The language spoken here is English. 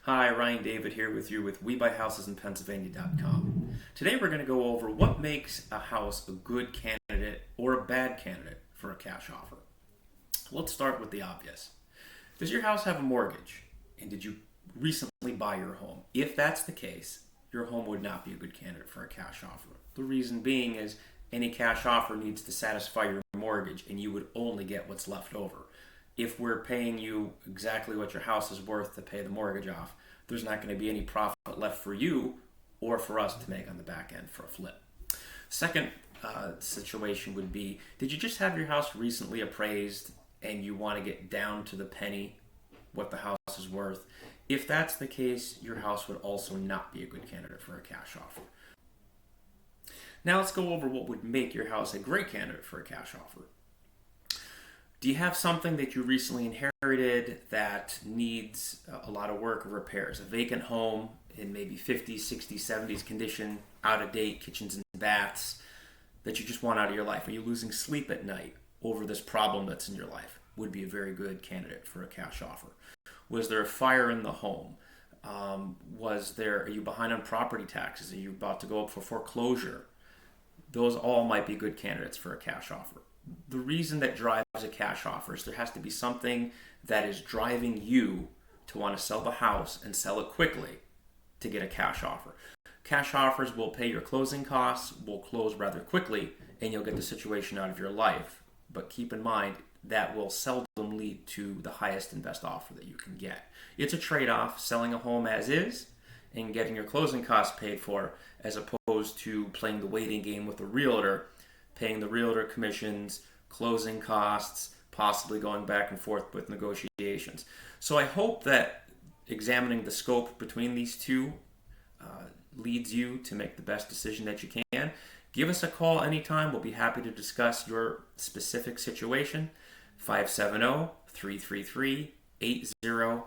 Hi, Ryan David here with you with WeBuyHousesInPennsylvania.com. Today we're going to go over what makes a house a good candidate or a bad candidate for a cash offer. Let's start with the obvious. Does your house have a mortgage? And did you recently buy your home? If that's the case, your home would not be a good candidate for a cash offer. The reason being is any cash offer needs to satisfy your mortgage and you would only get what's left over. If we're paying you exactly what your house is worth to pay the mortgage off, there's not going to be any profit left for you or for us to make on the back end for a flip. Second situation would be, did you just have your house recently appraised and you want to get down to the penny what the house is worth? If that's the case, your house would also not be a good candidate for a cash offer. Now let's go over what would make your house a great candidate for a cash offer. Do you have something that you recently inherited that needs a lot of work or repairs? A vacant home in maybe 50s, 60s, 70s condition, out of date kitchens and baths that you just want out of your life? Are you losing sleep at night over this problem that's in your life? Would be a very good candidate for a cash offer. Was there a fire in the home? Are you behind on property taxes? Are you about to go up for foreclosure? Those all might be good candidates for a cash offer. The reason that drives a cash offer is there has to be something that is driving you to want to sell the house and sell it quickly to get a cash offer. Cash offers will pay your closing costs, will close rather quickly, and you'll get the situation out of your life. But keep in mind, that will seldom lead to the highest and best offer that you can get. It's a trade-off, selling a home as is and getting your closing costs paid for, as opposed to playing the waiting game with a realtor, paying the realtor commissions, closing costs, possibly going back and forth with negotiations. So I hope that examining the scope between these two leads you to make the best decision that you can. Give us a call anytime. We'll be happy to discuss your specific situation. 570-333-8050.